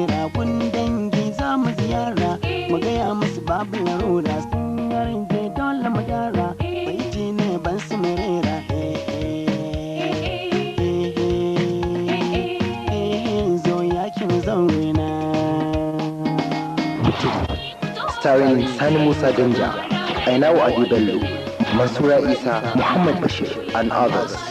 rera kun dangi za mu ziyara mu gaya musu babu larura sun yarje dole mu gyara baiti ne ban su mu rera zo yakin zauna. Starring Sani Musa Danja, Ainau Bello, Mansura Isa, Muhammad Bashir, and others.